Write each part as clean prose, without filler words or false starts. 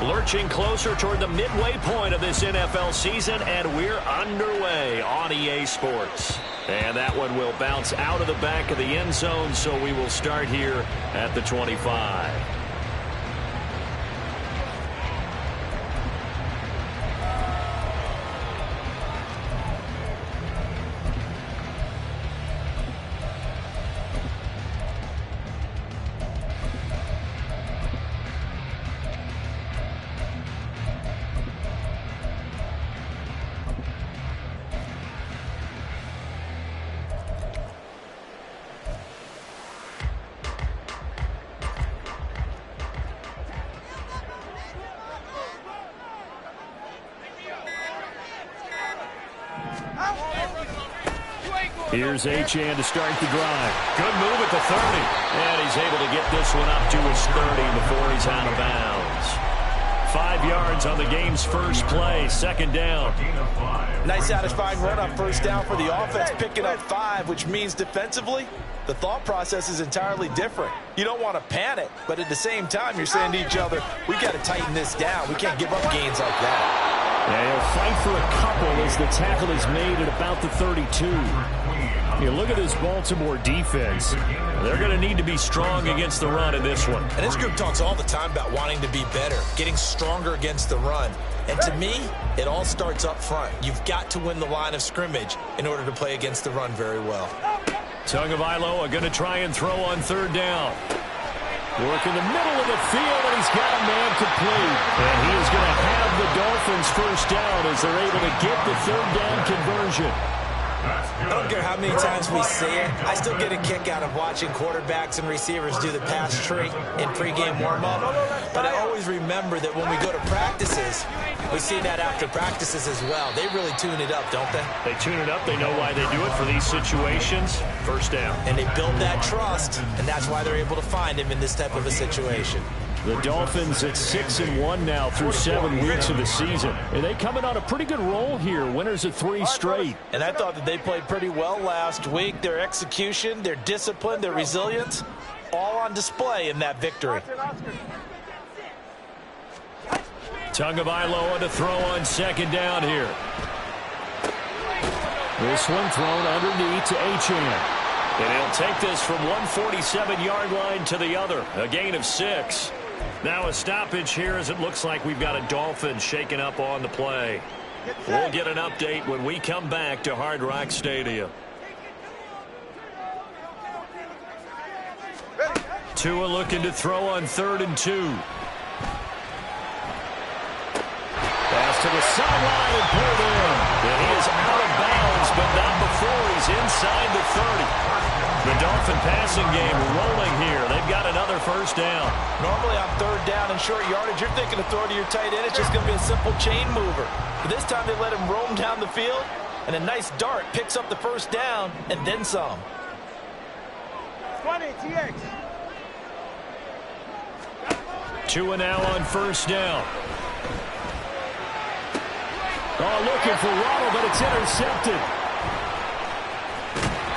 Lurching closer toward the midway point of this NFL season, and we're underway on EA Sports. And that one will bounce out of the back of the end zone, so we will start here at the 25. Here's Achane to start the drive. Good move at the 30. And he's able to get this one up to his 30 before he's out of bounds. 5 yards on the game's first play, second down. Nice satisfying run on first down for the offense, picking up 5, which means defensively, the thought process is entirely different. You don't want to panic, but at the same time, you're saying to each other, we got to tighten this down. We can't give up gains like that. Yeah, he'll fight for a couple as the tackle is made at about the 32. You look at this Baltimore defense. They're going to need to be strong against the run in this one. And this group talks all the time about wanting to be better, getting stronger against the run. And to me, it all starts up front. You've got to win the line of scrimmage in order to play against the run very well. Tagovailoa going to try and throw on third down. Work in the middle of the field, and he's got a man complete. And he is going to have the Dolphins first down as they're able to get the third down conversion. I don't care how many times we see it. I still get a kick out of watching quarterbacks and receivers do the pass tree in pregame warm-up. But I always remember that when we go to practices, we see that after practices as well. They really tune it up, don't they? They tune it up. They know why they do it for these situations. First down. And they build that trust, and that's why they're able to find him in this type of a situation. The Dolphins at 6-1 now through 7 weeks of the season. And they coming on a pretty good roll here. Winners of 3 straight. And I thought that they played pretty well last week. Their execution, their discipline, their resilience, all on display in that victory. Tagovailoa to throw on second down here. This one thrown underneath to Achane. And he'll take this from 147-yard line to the other. A gain of 6. Now a stoppage here as it looks like we've got a Dolphin shaken up on the play. We'll get an update when we come back to Hard Rock Stadium. Tua looking to throw on 3rd and 2. Pass to the sideline and pulled in. And he is out of bounds, but not before he's inside the 30. The Dolphin passing game rolling here. They've got another first down. Normally on 3rd down and short yardage, you're thinking to throw to your tight end. It's just going to be a simple chain mover. But this time they let him roam down the field, and a nice dart picks up the first down and then some. 20, TX. Tua now on first down. Oh, looking for Waddle, but it's intercepted.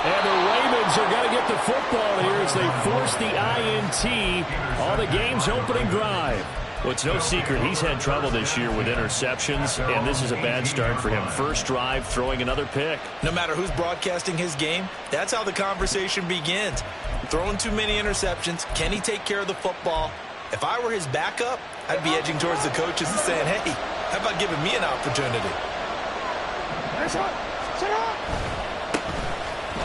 And the Ravens are going to get the football here as they force the INT on the game's opening drive. Well, it's no secret he's had trouble this year with interceptions, and this is a bad start for him. First drive, throwing another pick. No matter who's broadcasting his game, that's how the conversation begins. Throwing too many interceptions, can he take care of the football? If I were his backup, I'd be edging towards the coaches and saying, hey, how about giving me an opportunity?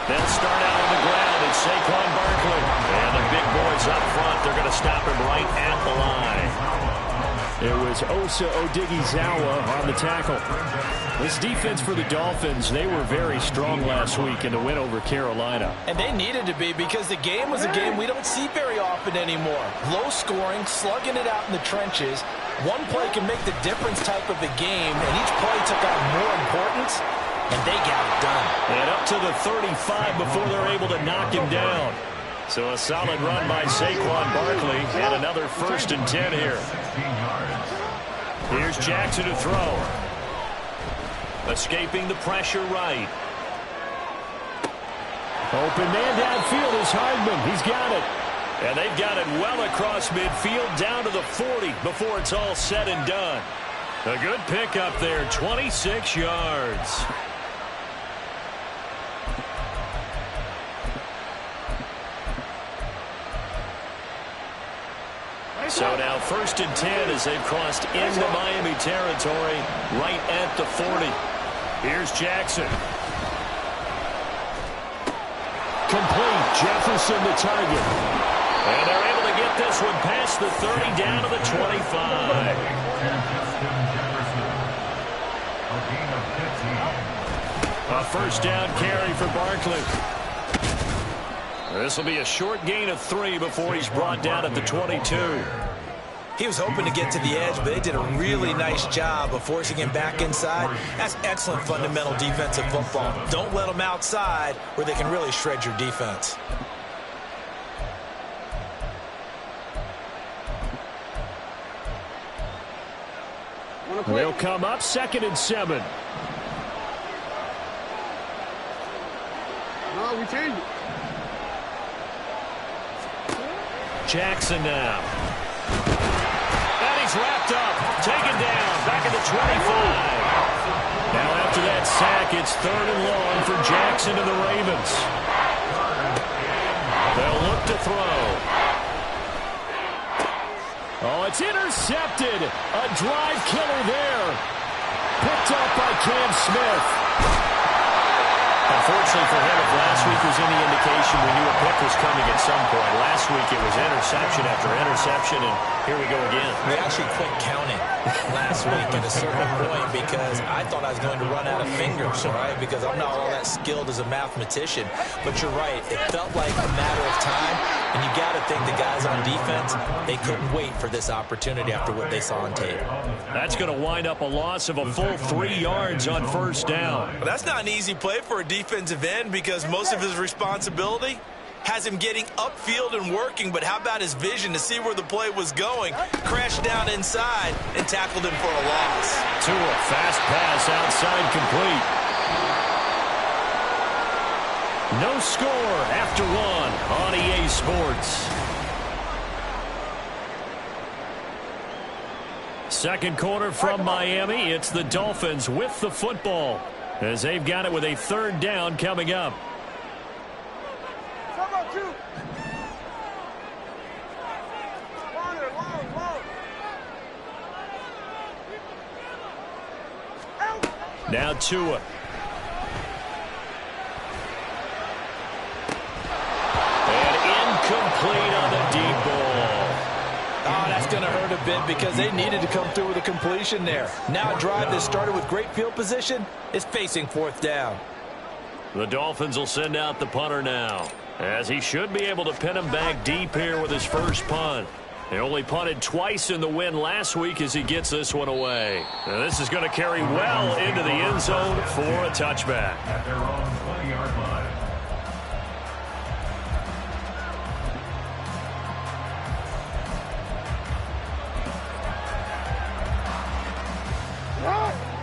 They'll start out on the ground. It's Saquon Barkley. And the big boys up front, they're going to stop him right at the line. It was Osa Odighizuwa on the tackle. This defense for the Dolphins, they were very strong last week in the win over Carolina. And they needed to be because the game was a game we don't see very often anymore. Low scoring, slugging it out in the trenches. One play can make the difference type of a game, and each play took on more importance, and they got it done. And up to the 35 before they're able to knock him down. So a solid run by Saquon Barkley, and another 1st and 10 here. Here's Jackson to throw. Escaping the pressure right. Open man downfield is Hardman. He's got it. And they've got it well across midfield down to the 40 before it's all said and done. A good pickup there, 26 yards. So now 1st and 10 as they've crossed into Miami territory right at the 40. Here's Jackson. Complete. Jefferson the target. And they're able to get this one past the 30 down to the 25. A 1st down carry for Barkley. This will be a short gain of 3 before he's brought down at the 22. He was hoping to get to the edge, but they did a really nice job of forcing him back inside. That's excellent fundamental defensive football. Don't let them outside where they can really shred your defense. They'll come up 2nd and 7. No, we changed it. Jackson now. And he's wrapped up. Taken down. Back at the 25. Now after that sack, it's 3rd and long for Jackson and the Ravens. They'll look to throw. Oh, it's intercepted. A drive killer there. Picked up by Cam Smith. Unfortunately for him, if last week was any indication, we knew a pick was coming at some point. Last week it was interception after interception, and here we go again. We actually quit counting last week at a certain point because I thought I was going to run out of fingers, right? Because I'm not all that skilled as a mathematician. But you're right. It felt like a matter of time, and you got to think the guys on defense, they couldn't wait for this opportunity after what they saw on tape. That's going to wind up a loss of a full 3 yards on 1st down. Well, that's not an easy play for a defensive end because most of his responsibility has him getting upfield and working, but how about his vision to see where the play was going, crashed down inside, and tackled him for a loss. Tua, fast pass outside complete. No score after 1 on EA Sports. 2nd quarter from Miami. It's the Dolphins with the football as they've got it with a 3rd down coming up. Now Tua. And incomplete on the deep ball. Oh, that's going to hurt a bit because they needed to come through with a completion there. Now a drive that started with great field position is facing 4th down. The Dolphins will send out the punter now, as he should be able to pin him back deep here with his first punt. He only punted twice in the win last week as he gets this one away. Now this is going to carry well into the end zone for a touchback. At their own 20-yard line.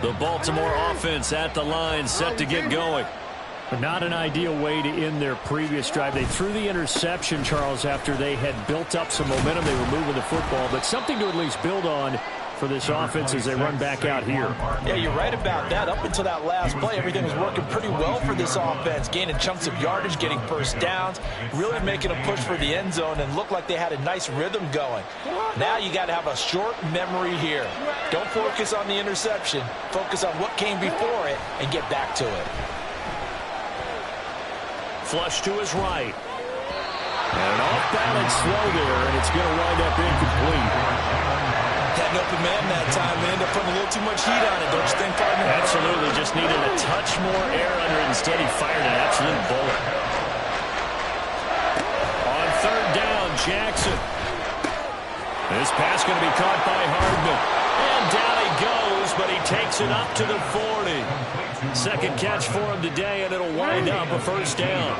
The Baltimore offense at the line set to get going. But not an ideal way to end their previous drive. They threw the interception, Charles, after they had built up some momentum. They were moving the football, but something to at least build on for this offense as they run back out here. Yeah, you're right about that. Up until that last play, everything was working pretty well for this offense, gaining chunks of yardage, getting first downs, really making a push for the end zone, and looked like they had a nice rhythm going. Now you got to have a short memory here. Don't focus on the interception. Focus on what came before it and get back to it. Flush to his right. And an off-balance throw there, and it's going to wind up incomplete. Had an open man that time. They ended up putting a little too much heat on it, don't you think, partner? Absolutely. Just needed a touch more air under it. Instead, he fired an absolute bullet. On 3rd down, Jackson. This pass going to be caught by Hardman. And down he goes, but he takes it up to the 40. 2nd catch for him today, and it'll wind up a 1st down.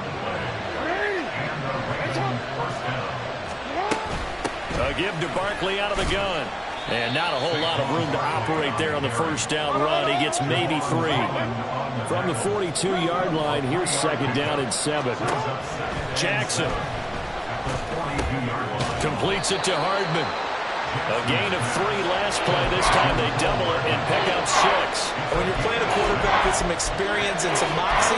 A give to Barkley out of the gun. And not a whole lot of room to operate there on the 1st down run. He gets maybe 3. From the 42-yard line, here's 2nd down and 7. Jackson. 22-yard line. Completes it to Hardman. A gain of 3 last play. This time they double it and pick up 6. When you're playing a quarterback with some experience and some moxie,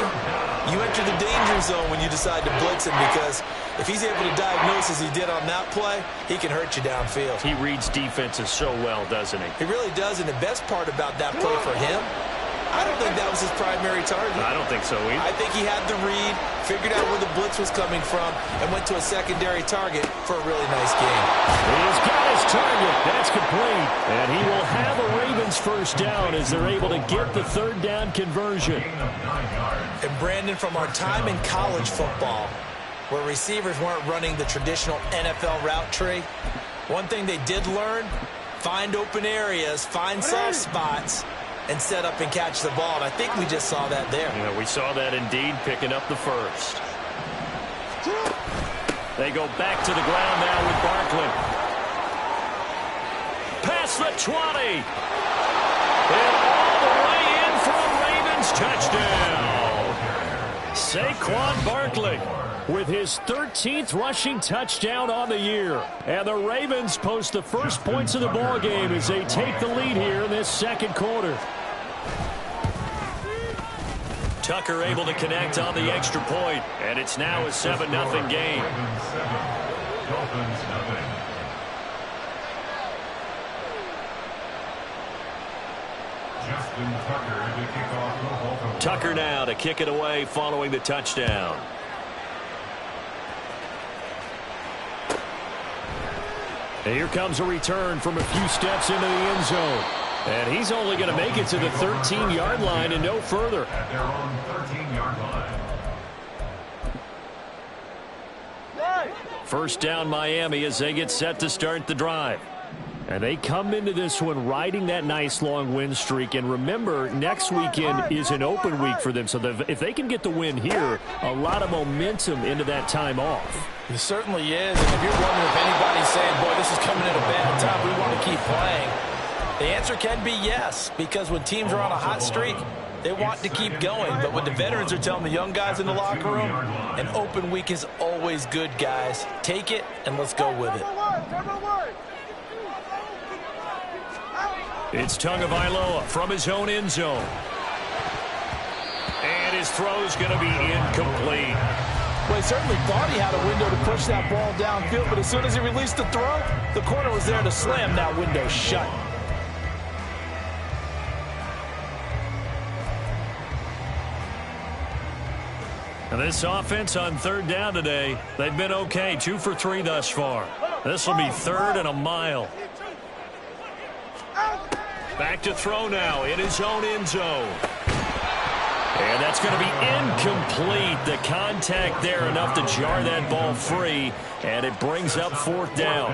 you enter the danger zone when you decide to blitz him, because if he's able to diagnose as he did on that play, he can hurt you downfield. He reads defenses so well, doesn't he? He really does, and the best part about that play for him, I don't think that was his primary target. I don't think so either. I think he had the read, figured out where the blitz was coming from, and went to a secondary target for a really nice game. He's got his target. That's complete. And he will have a Ravens first down as they're able to get the third down conversion. And Brandon, from our time in college football, where receivers weren't running the traditional NFL route tree, one thing they did learn, find open areas, find soft spots, and set up and catch the ball. And I think we just saw that there. Yeah, we saw that indeed, picking up the first. They go back to the ground now with Barkley. Past the 20. And all the way in for a Ravens touchdown. Saquon Barkley with his 13th rushing touchdown on the year. And the Ravens post the first points of the ball game as they take the lead here in this second quarter. Tucker able to connect on the extra point, and it's now a 7-0 game. Dolphins 0. Justin Tucker to kick off the Baltimore. Tucker now to kick it away following the touchdown. And here comes a return from a few steps into the end zone. And he's only going to make it to the 13-yard line and no further. At their own 13-yard line. First down Miami as they get set to start the drive. And they come into this one riding that nice long win streak. And remember, next weekend is an open week for them. So if they can get the win here, a lot of momentum into that time off. It certainly is. And if you're wondering if anybody's saying, boy, this is coming at a bad time, we want to keep playing, the answer can be yes, because when teams are on a hot streak, they want to keep going. But what the veterans are telling the young guys in the locker room, an open week is always good, guys. Take it, and let's go with it. It's Tagovailoa from his own end zone. And his throw's going to be incomplete. Well, he certainly thought he had a window to push that ball downfield, but as soon as he released the throw, the corner was there to slam that window shut. And this offense on third down today, they've been okay. 2 for 3 thus far. This will be third and a mile. Back to throw now in his own end zone. And that's going to be incomplete. The contact there enough to jar that ball free, and it brings up fourth down.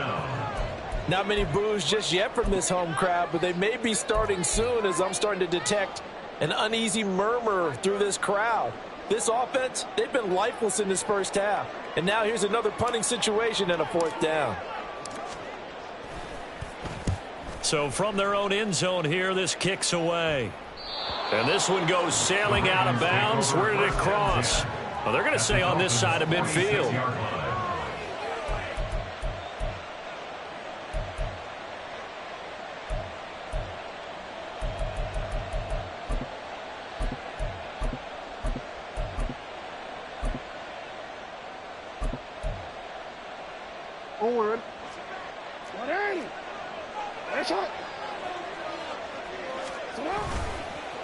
Not many boos just yet from this home crowd, but they may be starting soon as I'm starting to detect an uneasy murmur through this crowd. This offense, they've been lifeless in this first half. And now here's another punting situation and a fourth down. So from their own end zone here, this kicks away. And this one goes sailing out of bounds. Where did it cross? Well, they're going to say on this side of midfield. Forward. 180. Nice shot.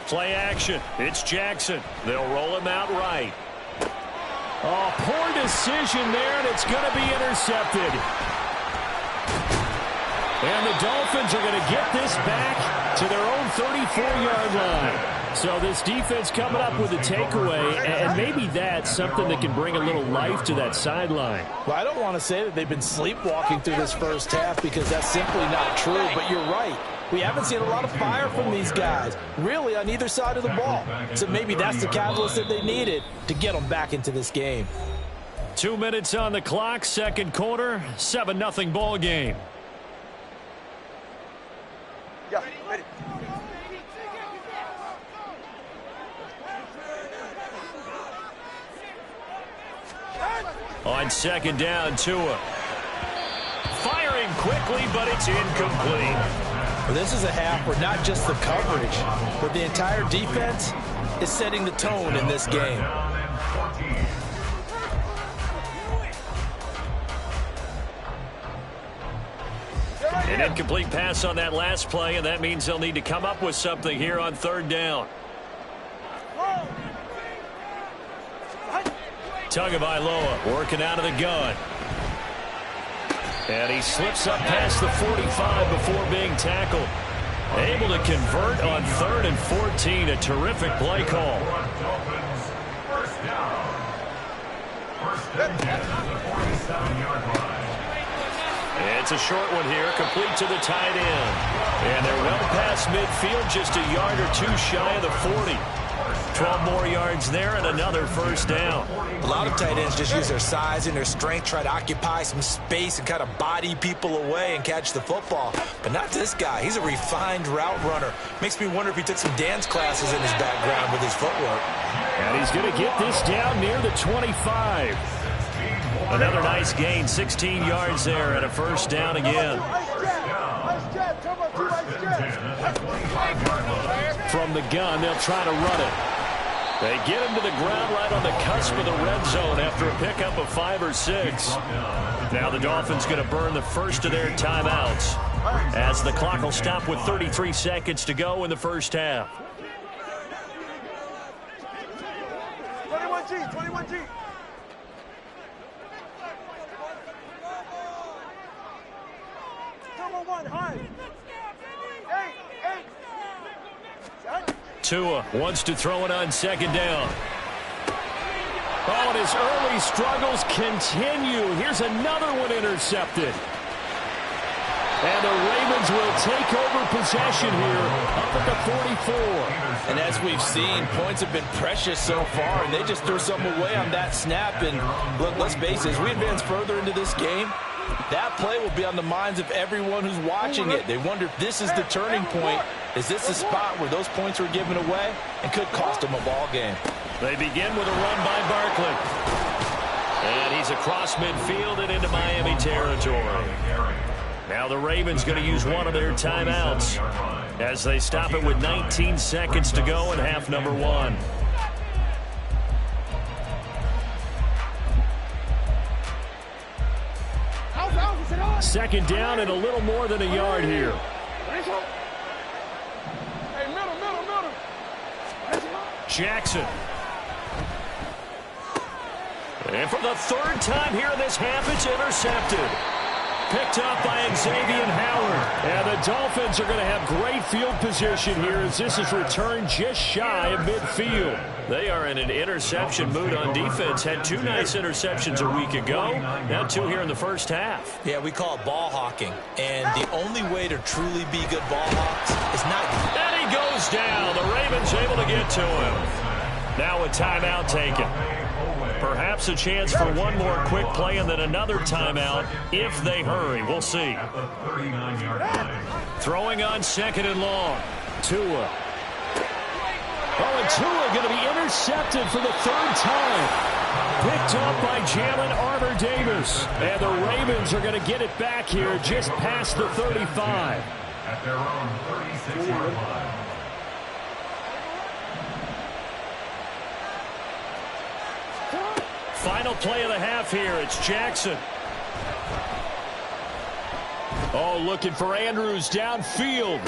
Play action. It's Jackson. They'll roll him out right. Oh, poor decision there, and it's going to be intercepted. And the Dolphins are going to get this back to their own 34-yard line. So this defense coming up with a takeaway, and maybe that's something that can bring a little life to that sideline. Well, I don't want to say that they've been sleepwalking through this first half because that's simply not true, but you're right. We haven't seen a lot of fire from these guys, really, on either side of the ball. So maybe that's the catalyst that they needed to get them back into this game. 2 minutes on the clock, second quarter, 7-0 ball game. Yeah, ready. On second down, Tua. quickly, but it's incomplete. Well, this is a half where not just the coverage, but the entire defense is setting the tone in this game. An incomplete pass on that last play, and that means they'll need to come up with something here on third down. Tagovailoa working out of the gun. And he slips up past the 45 before being tackled. Able to convert on 3rd and 14. A terrific play call. First down. First and 10 from the 47-yard line. It's a short one here, complete to the tight end. And they're well past midfield, just a yard or two shy of the 40. 12 more yards there and another first down. A lot of tight ends just use their size and their strength, try to occupy some space and kind of body people away and catch the football. But not this guy. He's a refined route runner. Makes me wonder if he took some dance classes in his background with his footwork. And he's going to get this down near the 25. Another nice gain, 16 yards there and a first down again. From the gun, they'll try to run it. They get him to the ground right on the cusp of the red zone after a pickup of 5 or 6. Now the Dolphins going to burn the first of their timeouts as the clock will stop with 33 seconds to go in the first half. 21G, 21G. Tua wants to throw it on second down. Oh, and his early struggles continue. Here's another one intercepted. And the Ravens will take over possession here up at the 44. And as we've seen, points have been precious so far, and they just threw something away on that snap. And look, let's face it, as we advance further into this game, that play will be on the minds of everyone who's watching it. They wonder if this is the turning point. Is this the spot where those points were given away and could cost them a ball game? They begin with a run by Barkley. And he's across midfield and into Miami territory. Now the Ravens going to use one of their timeouts as they stop it with 19 seconds to go in half number 1. Second down and a little more than a yard here. Jackson. And for the third time here in this half, it's intercepted. Picked up by Xavier Howard. And the Dolphins are going to have great field position here as this is returned just shy of midfield. They are in an interception mood on defense. Had 2 nice interceptions a week ago. Now 2 here in the first half. Yeah, we call it ball hawking. And the only way to truly be good ball hawks is not... And he goes down. The Ravens able to get to him. Now a timeout taken. Perhaps a chance for one more quick play and then another timeout if they hurry. We'll see. Throwing on second and long. Tua. Oh, and Tua going to be intercepted for the 3rd time. Picked up by Jalen Armour-Davis. And the Ravens are going to get it back here just past the 35. At their own 36-yard line. Final play of the half here. It's Jackson. Oh, looking for Andrews downfield.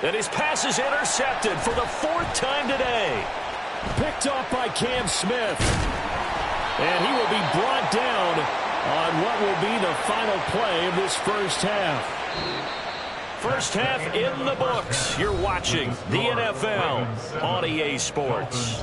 And his pass is intercepted for the 4th time today. Picked off by Cam Smith. And he will be brought down on what will be the final play of this first half. First half in the books. You're watching the NFL on EA Sports.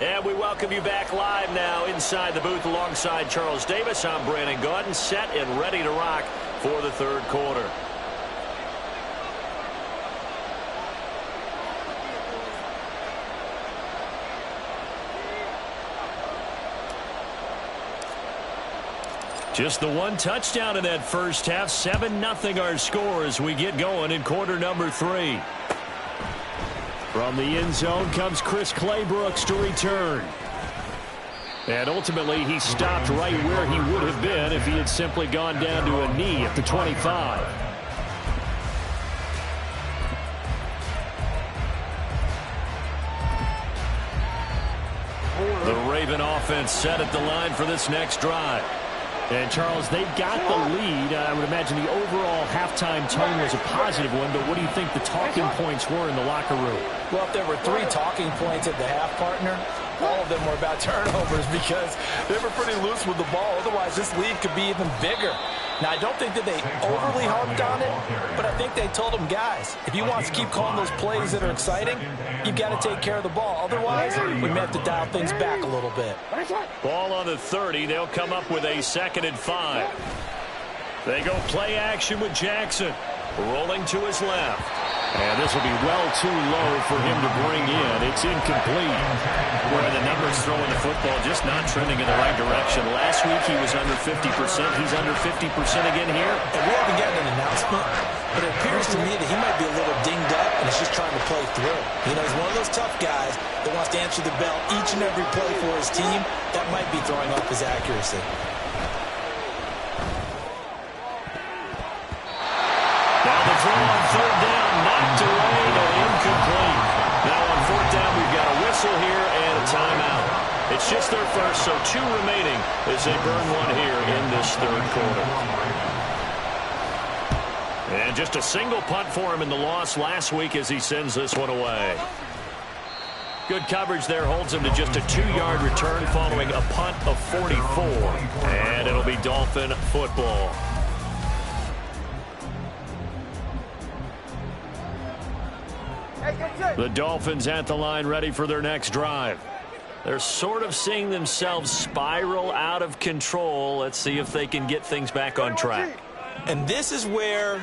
And we welcome you back live now inside the booth alongside Charles Davis. I'm Brandon Gaudin, set and ready to rock for the 3rd quarter. Just the one touchdown in that first half. 7-0 our score as we get going in quarter number 3. From the end zone comes Chris Claybrooks to return. And ultimately, he stopped right where he would have been if he had simply gone down to a knee at the 25. The Raven offense set at the line for this next drive. And, Charles, they've got the lead. I would imagine the overall halftime tone was a positive one, but what do you think the talking points were in the locker room? Well, if there were 3 talking points at the half, partner, all of them were about turnovers because they were pretty loose with the ball. Otherwise, this lead could be even bigger. Now, I don't think that they overly harped on it, but I think they told them, guys, if you want to keep calling those plays that are exciting, you've got to take care of the ball. Otherwise, we may have to dial things back a little bit. Ball on the 30. They'll come up with a 2nd and 5. They go play action with Jackson. Rolling to his left. And this will be well too low for him to bring in. It's incomplete. Where the numbers throwing the football just not trending in the right direction. Last week he was under 50%. He's under 50% again here. And we haven't gotten an announcement, but it appears to me that he might be a little dinged up and is just trying to play through. You know, he's one of those tough guys that wants to answer the bell each and every play for his team. That might be throwing off his accuracy. Now the throw on 3rd down, knocked away and incomplete. Now on 4th down, we've got a whistle here and a timeout. It's just their first, so 2 remaining as they burn one here in this 3rd quarter. And just a single punt for him in the loss last week as he sends this one away. Good coverage there holds him to just a 2-yard return following a punt of 44. And it'll be Dolphin football. The Dolphins at the line ready for their next drive. They're sort of seeing themselves spiral out of control. Let's see if they can get things back on track. And this is where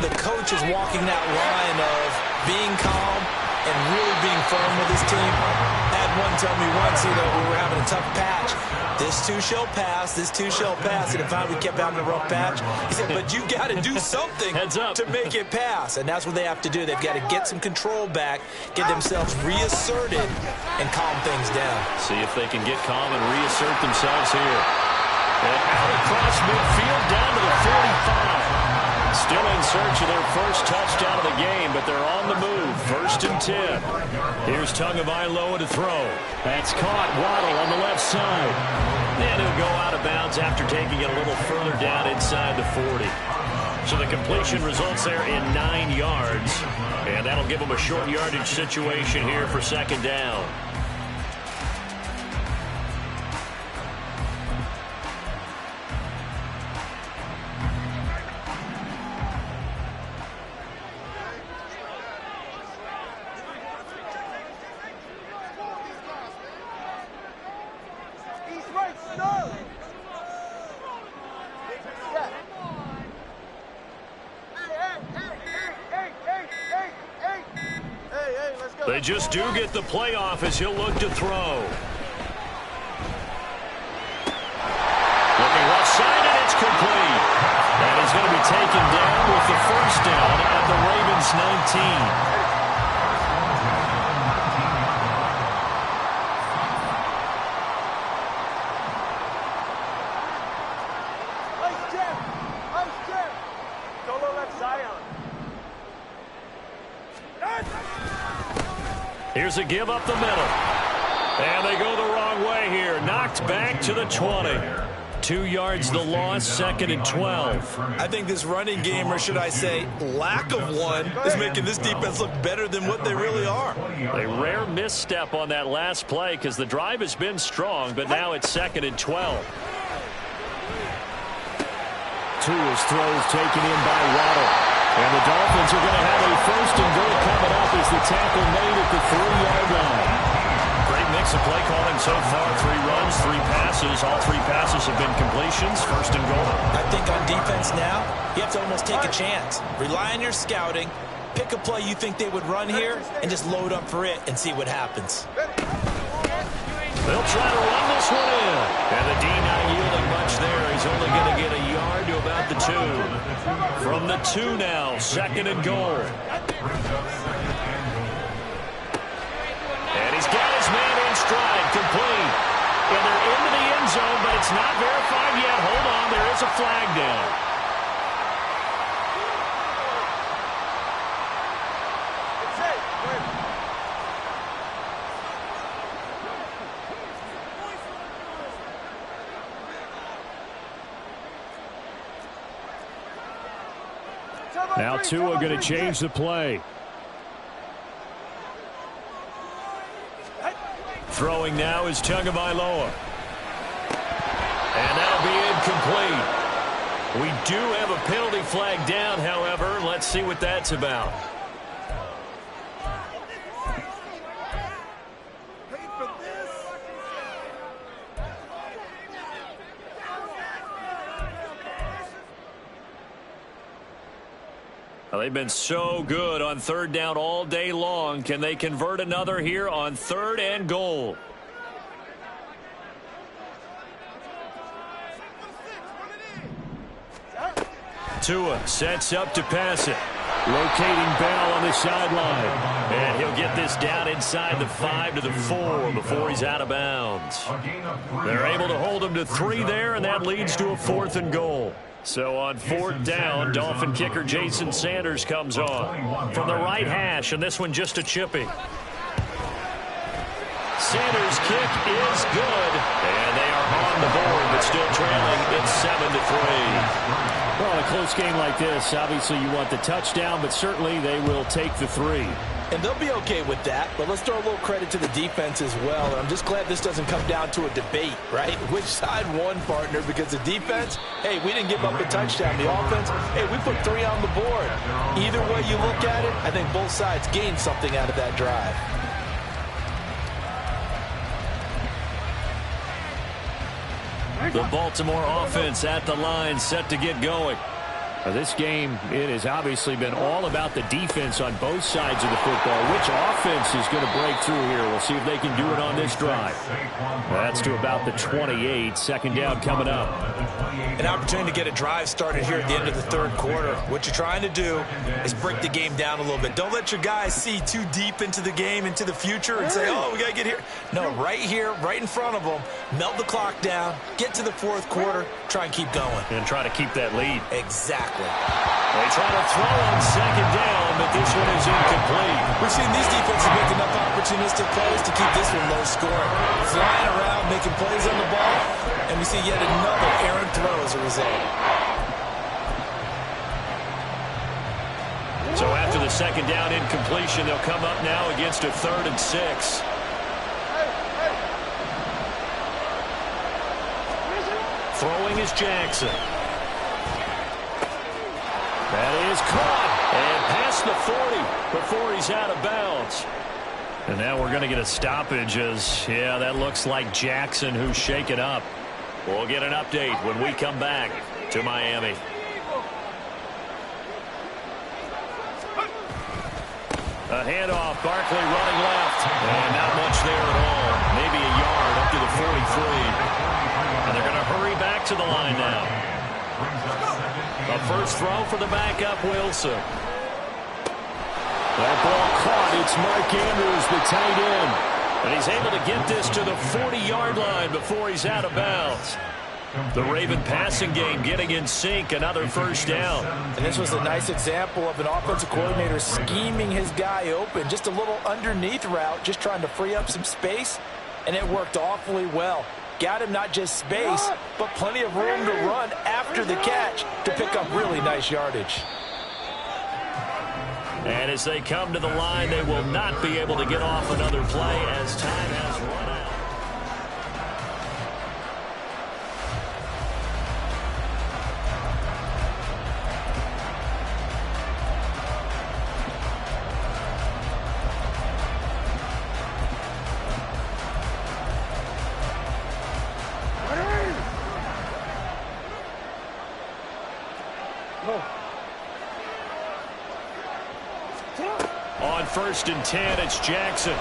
the coach is walking that line of being calm and really being firm with his team. I had one tell me once, you know, we were having a tough patch. This too shall pass, this too shall pass. And if we kept having a rough patch, he said, but you got to do something to make it pass. And that's what they have to do. They've got to get some control back, get themselves reasserted, and calm things down. See if they can get calm and reassert themselves here. And out across midfield down to the 45. Still in search of their first touchdown of the game, but they're on the move. 1st and 10. Here's Tagovailoa to throw. That's caught. Waddle on the left side. And he'll go out of bounds after taking it a little further down inside the 40. So the completion results there in 9 yards. And that'll give them a short yardage situation here for 2nd down. They just do get the playoff as he'll look to throw. Looking left side, and it's complete. And he's going to be taken down with the 1st down at the Ravens 19. Here's a give up the middle. And they go the wrong way here. Knocked back to the 20. 2 yards the loss, 2nd and 12. I think this running game, or should I say lack of one, is making this defense look better than what they really are. A rare misstep on that last play because the drive has been strong, but now it's 2nd and 12. Tua's throws taken in by Waddle. And the Dolphins are going to have a 1st and goal coming up as the tackle made at the 3-yard line. Great mix of play calling so far. 3 runs, 3 passes. All 3 passes have been completions. 1st and goal. I think on defense now, you have to almost take a chance. Rely on your scouting. Pick a play you think they would run here and just load up for it and see what happens. They'll try to run this one in. And the D not yielding much there. he's only going to get a yard to about the 2. From the 2 now, 2nd and goal. And he's got his man in stride, complete. And they're into the end zone, but it's not verified yet. Hold on, there is a flag down. Now Tua going to change the play. Throwing now is Tagovailoa. And that'll be incomplete. We do have a penalty flag down, however. Let's see what that's about. Well, they've been so good on 3rd down all day long. Can they convert another here on 3rd and goal? Tua sets up to pass it. Locating Bell on the sideline. And he'll get this down inside the 5 to the 4 before he's out of bounds. They're able to hold him to 3 there, and that leads to a 4th and goal. So on 4th down, Dolphin kicker Jason Sanders comes on from the right hash, and this one just a chippy. Sanders' kick is good, and they are on the board, but still trailing. It's 7-3. Well, in a close game like this, obviously you want the touchdown, but certainly they will take the 3. And they'll be okay with that, but let's throw a little credit to the defense as well. And I'm just glad this doesn't come down to a debate, right? Which side won, partner? Because the defense, hey, we didn't give up a touchdown. The offense, hey, we put 3 on the board. Either way you look at it, I think both sides gained something out of that drive. The Baltimore offense at the line, set to get going. This game, it has obviously been all about the defense on both sides of the football. Which offense is going to break through here? We'll see if they can do it on this drive. That's to about the 28. 2nd down coming up. An opportunity to get a drive started here at the end of the 3rd quarter. What you're trying to do is break the game down a little bit. Don't let your guys see too deep into the game, into the future, and say, oh, we got to get here. No, right here, right in front of them, melt the clock down, get to the 4th quarter, try and keep going. And try to keep that lead. Exactly. They try to throw on 2nd down, but this one is incomplete. We've seen these defenses make enough opportunistic plays to keep this one low scoring. Flying around, making plays on the ball, and we see yet another errant throw as a result. So after the 2nd down incompletion, they'll come up now against a 3rd and 6. Throwing is Jackson. That is caught and past the 40 before he's out of bounds. And now we're going to get a stoppage as, yeah, that looks like Jackson who's shaken up. We'll get an update when we come back to Miami. A handoff, Barkley running left. And not much there at all. Maybe a yard up to the 43. And they're going to hurry back to the line now. A first throw for the backup, Wilson. That ball caught. It's Mark Andrews, the tight end. And he's able to get this to the 40-yard line before he's out of bounds. The Raven passing game getting in sync, another 1st down. And this was a nice example of an offensive coordinator scheming his guy open. Just a little underneath route, just trying to free up some space, and it worked awfully well. Got him not just space, but plenty of room to run after the catch to pick up really nice yardage. And as they come to the line, they will not be able to get off another play as time has run out. On 1st and 10, it's Jackson.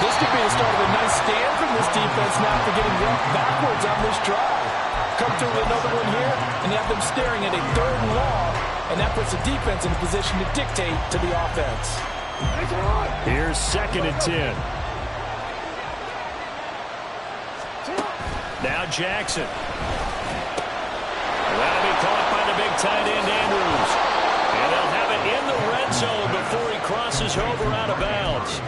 This This could be the start of a nice stand from this defense now for getting roughed backwards on this drive. Come through with another one here, and you have them staring at a 3rd and long, and that puts the defense in a position to dictate to the offense. Here's 2nd and 10. Now Jackson. That'll be caught by the big tight end, Andrews. And they'll have it in the red zone before he crosses over out of bounds.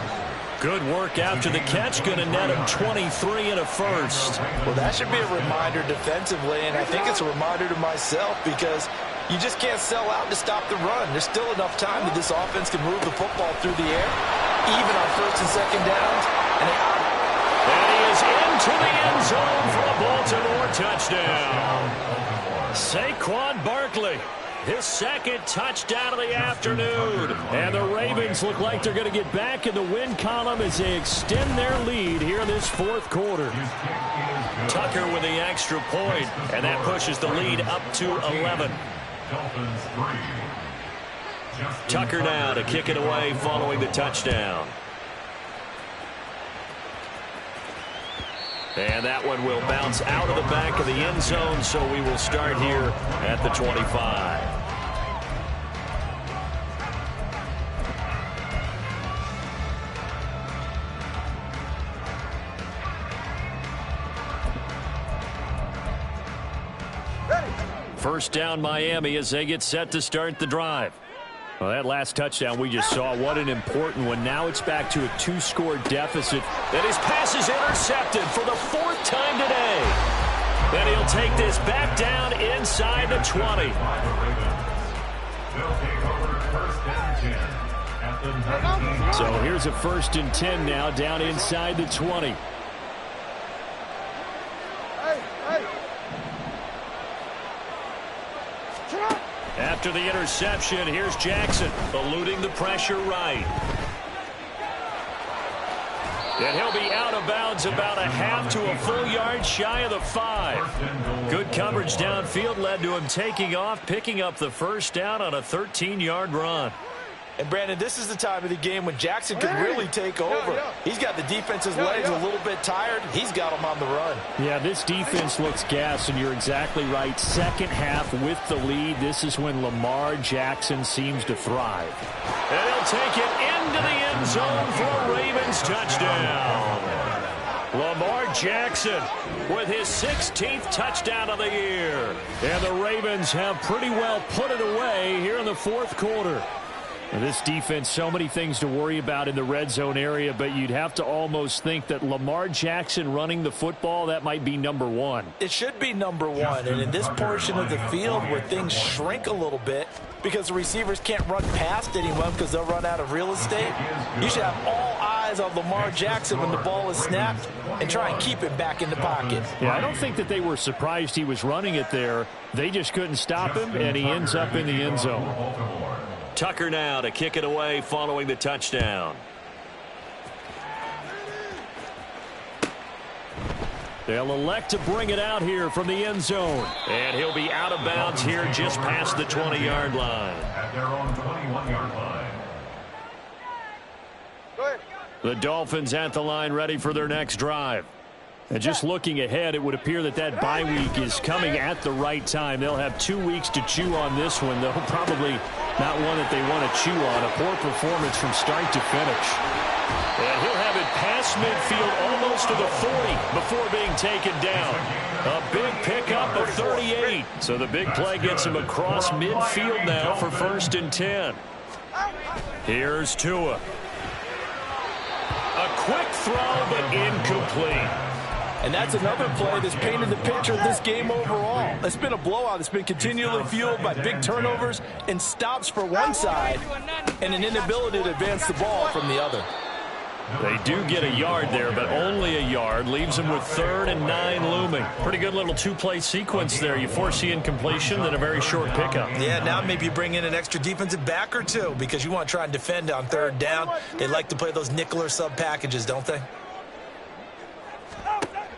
Good work after the catch. Going to net him 23 and a first. Well, that should be a reminder defensively, and I think it's a reminder to myself because you just can't sell out to stop the run. There's still enough time that this offense can move the football through the air, even on 1st and 2nd downs. And he is into the end zone for a Baltimore touchdown. Saquon Barkley, his 2nd touchdown of the afternoon. And the Ravens look like they're going to get back in the win column as they extend their lead here in this 4th quarter. Tucker with the extra point, and that pushes the lead up to 11. Tucker now to kick it away following the touchdown. And that one will bounce out of the back of the end zone, so we will start here at the 25. First down, Miami, as they get set to start the drive. Well, that last touchdown we just saw, what an important one. Now it's back to a 2-score deficit. And his pass is intercepted for the 4th time today. Then he'll take this back down inside the 20. So here's a 1st and 10 now, down inside the 20. After the interception, here's Jackson, eluding the pressure right. And he'll be out of bounds about a half to a full yard shy of the 5. Good coverage downfield led to him taking off, picking up the first down on a 13-yard run. And, Brandon, this is the time of the game when Jackson can really take over. He's got the defense's legs a little bit tired. He's got them on the run. Yeah, this defense looks gassed, and you're exactly right. Second half with the lead, this is when Lamar Jackson seems to thrive. And he'll take it into the end zone for a Ravens touchdown. Lamar Jackson with his 16th touchdown of the year. And the Ravens have pretty well put it away here in the 4th quarter. This defense, so many things to worry about in the red zone area, but you'd have to almost think that Lamar Jackson running the football, that might be number 1. It should be number 1, and in this portion of the field where things shrink a little bit because the receivers can't run past anyone because they'll run out of real estate, you should have all eyes on Lamar Jackson when the ball is snapped and try and keep it back in the pocket. Yeah, I don't think that they were surprised he was running it there. They just couldn't stop him, and he ends up in the end zone. Tucker now to kick it away following the touchdown. They'll elect to bring it out here from the end zone. And he'll be out of bounds here just past the 20-yard line. At their own 21-yard line. Go ahead. The Dolphins at the line ready for their next drive. And just looking ahead, it would appear that that bye week is coming at the right time. They'll have 2 weeks to chew on this one, though probably not one that they want to chew on. A poor performance from start to finish. And he'll have it past midfield almost to the 40 before being taken down. A big pickup of 38. So the big play gets him across midfield now for 1st and 10. Here's Tua. A quick throw, but incomplete. And that's another play that's painted the picture of this game overall. It's been a blowout. It's been continually fueled by big turnovers and stops for one side and an inability to advance the ball from the other. They do get a yard there, but only a yard. Leaves them with 3rd and 9 looming. Pretty good little 2-play sequence there. You force the incompletion, then a very short pickup. Yeah, now maybe you bring in an extra defensive back or two because you want to try and defend on 3rd down. They like to play those nickel or sub packages, don't they?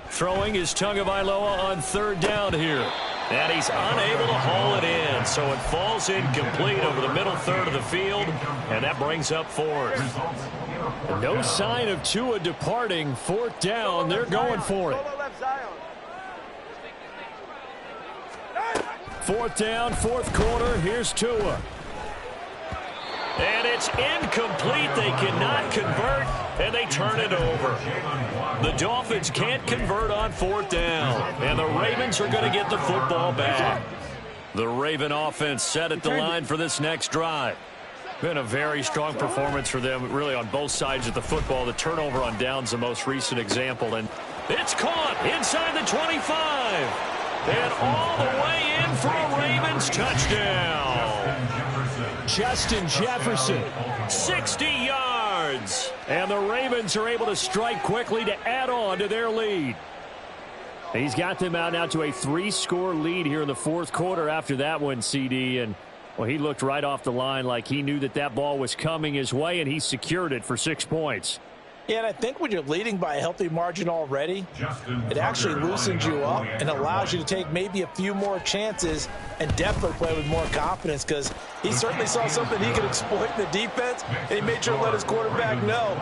Throwing is Tagovailoa on 3rd down here. And he's unable to haul it in, so it falls incomplete over the middle third of the field, and that brings up fourth. No sign of Tua departing. Fourth down, they're going for it. Fourth down, fourth quarter, here's Tua. And it's incomplete. They cannot convert, and they turn it over. The Dolphins can't convert on fourth down, and the Ravens are going to get the football back. The Raven offense set at the line for this next drive. Been a very strong performance for them, really, on both sides of the football. The turnover on downs, the most recent example. And it's caught inside the 25. And all the way in for a Ravens touchdown. Justin Jefferson. 60 yards. And the Ravens are able to strike quickly to add on to their lead. He's got them out now to a 3-score lead here in the fourth quarter after that one, CD. And, well, he looked right off the line like he knew that that ball was coming his way, and he secured it for 6 points. Yeah, and I think when you're leading by a healthy margin already, it actually loosens you up and allows you to take maybe a few more chances and definitely play with more confidence, because he certainly saw something he could exploit in the defense, and he made sure to let his quarterback know,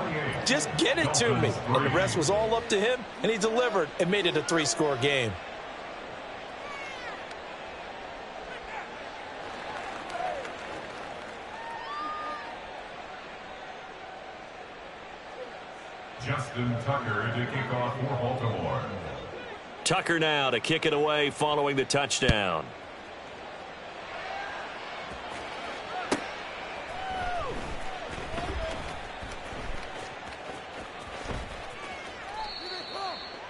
just get it to me. And the rest was all up to him, and he delivered and made it a 3-score game. Justin Tucker to kick off for Baltimore. Tucker now to kick it away following the touchdown.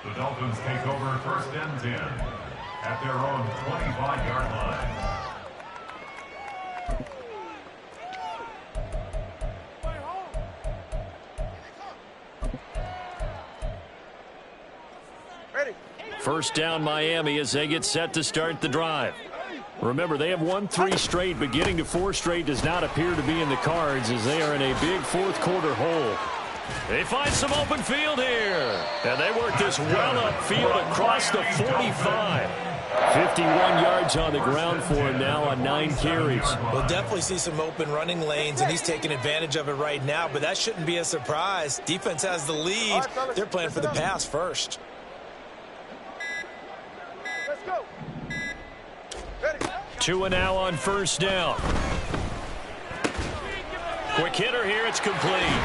The Dolphins take over first and 10 at their own 25-yard line. First down Miami as they get set to start the drive. Remember, they have won 3 straight, but getting to 4 straight does not appear to be in the cards as they are in a big fourth quarter hole. They find some open field here. And they work this well upfield across the 45. 51 yards on the ground for him now on 9 carries. We'll definitely see some open running lanes, and he's taking advantage of it right now, but that shouldn't be a surprise. Defense has the lead. They're playing for the pass first. Tua now on first down. Quick hitter here, it's complete.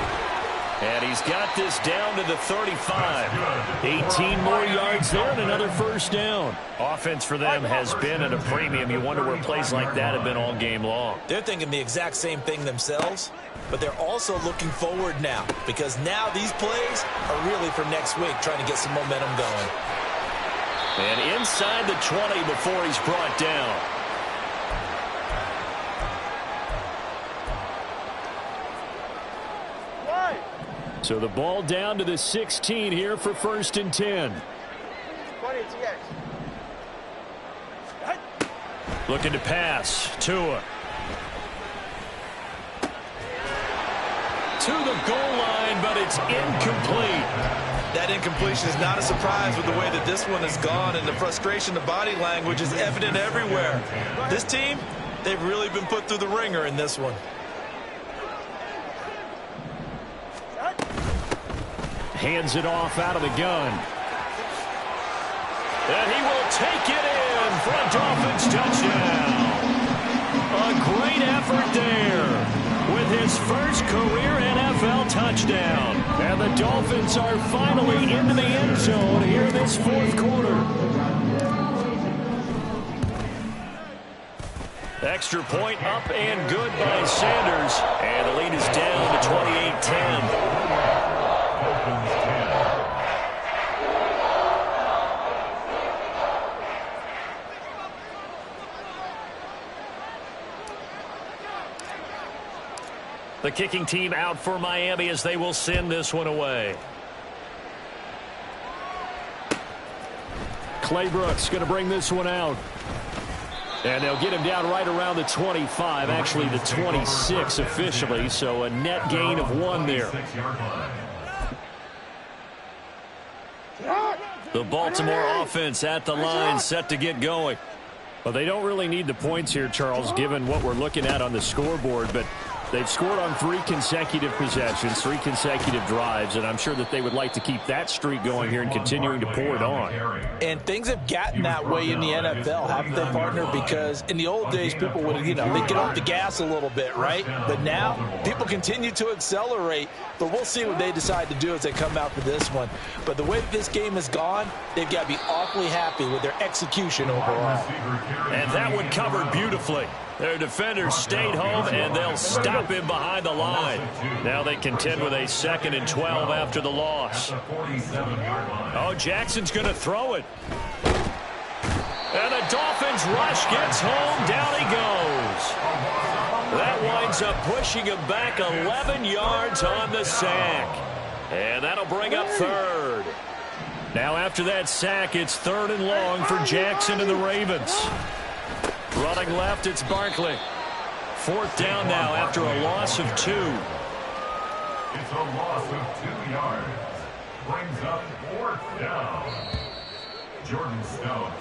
And he's got this down to the 35. 18 more yards there and another first down. Offense for them has been at a premium. You wonder where plays like that have been all game long. They're thinking the exact same thing themselves, but they're also looking forward now, because now these plays are really for next week, trying to get some momentum going. And inside the 20 before he's brought down. So the ball down to the 16 here for first and 10. Looking to pass. Tua. To the goal line, but it's incomplete. That incompletion is not a surprise with the way that this one has gone, and the frustration, the body language is evident everywhere. This team, they've really been put through the ringer in this one. Hands it off out of the gun. And he will take it in for a Dolphins touchdown. A great effort there with his first career NFL touchdown. And the Dolphins are finally into the end zone here in this fourth quarter. Extra point up and good by Sanders. And the lead is down to 28-10. The kicking team out for Miami as they will send this one away. Clay Brooks going to bring this one out. And they'll get him down right around the 25, actually the 26 officially, so a net gain of 1 there. The Baltimore offense at the line, set to get going. Well, they don't really need the points here, Charles, given what we're looking at on the scoreboard, but they've scored on 3 consecutive possessions, 3 consecutive drives, and I'm sure that they would like to keep that streak going here and continuing to pour it on. And things have gotten that way in the NFL, haven't they, partner? Because in the old days, people would, they'd get off the gas a little bit, right? But now, people continue to accelerate, but we'll see what they decide to do as they come out for this one. But the way that this game has gone, they've got to be awfully happy with their execution overall. And that one covered beautifully. Their defenders stayed home, and they'll stop him behind the line. Now they contend with a 2nd and 12 after the loss. Oh, Jackson's going to throw it. And the Dolphins rush gets home. Down he goes. That winds up pushing him back 11 yards on the sack. And that'll bring up 3rd. Now after that sack, it's 3rd and long for Jackson and the Ravens. Running left, it's Barkley. 4th down now after a loss of 2. It's a loss of 2 yards. Brings up 4th down. Jordan Stone.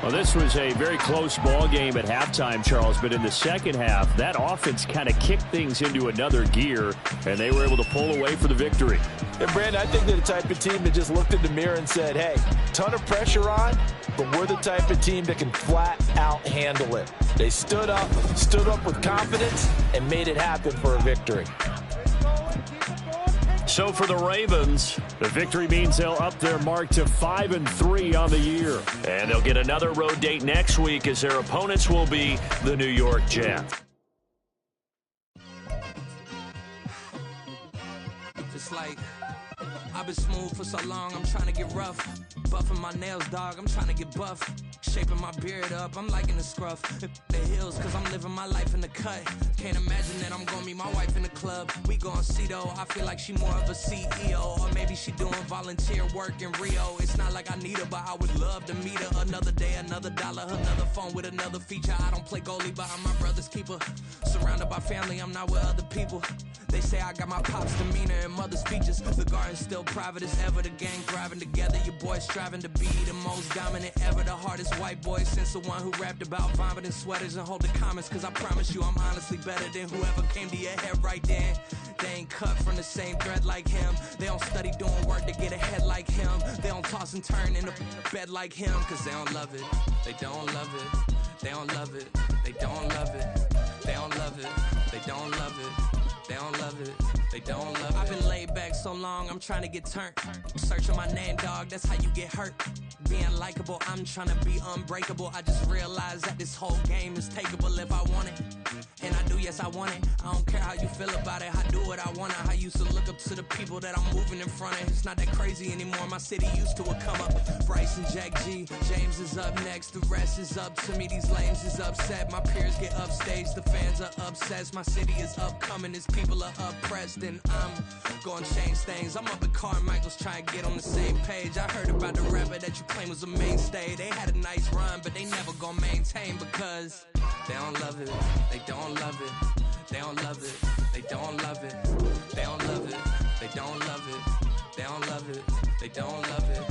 Well, this was a very close ball game at halftime, Charles, but in the second half, that offense kind of kicked things into another gear, and they were able to pull away for the victory. And, Brandon, I think they're the type of team that just looked in the mirror and said, hey, ton of pressure on, but we're the type of team that can flat out handle it. They stood up with confidence, and made it happen for a victory. So for the Ravens, the victory means they'll up their mark to 5-3 on the year. And they'll get another road date next week as their opponents will be the New York Jets. It's like I've been smooth for so long, I'm trying to get rough. Buffing my nails, dog, I'm trying to get buff. Shaping my beard up, I'm liking the scruff. The hills, cause I'm living my life in the cut. Can't imagine that I'm gonna meet my wife in the club. We gon' see though, I feel like she more of a CEO. Or maybe she doing volunteer work in Rio. It's not like I need her, but I would love to meet her. Another day, another dollar, another phone with another feature. I don't play goalie, but I'm my brother's keeper. Surrounded by family, I'm not with other people. They say I got my pop's demeanor and mother's features. The garden's still private as ever, the gang thriving together. Your boys striving to be the most dominant ever. The hardest white boy since the one who rapped about vomiting sweaters and holding comments. Cause I promise you I'm honestly better than whoever came to your head right then. They ain't cut from the same thread like him. They don't study doing work to get ahead like him. They don't toss and turn in a bed like him. Cause they don't love it, they don't love it. They don't love it, they don't love it. They don't love it, they don't love it. They don't love it, they don't love it. I've been laid back so long, I'm trying to get turned. Searching my name, dog, that's how you get hurt. Being likable, I'm trying to be unbreakable. I just realized that this whole game is takeable if I want it. And I do, yes, I want it. I don't care how you feel about it, I do what I want it. I used to look up to the people that I'm moving in front of. It's not that crazy anymore, my city used to a come up. Bryce and Jack G, James is up next, the rest is up to me. These lames is upset, my peers get upstaged, the fans are obsessed. My city is upcoming, it's people are oppressed, and I'm gonna change things. I'm up at Carmichael's trying to get on the same page. I heard about the rapper that you claim was a mainstay. They had a nice run, but they never gonna maintain because they don't love it, they don't love it, they don't love it, they don't love it, they don't love it, they don't love it, they don't love it, they don't love it.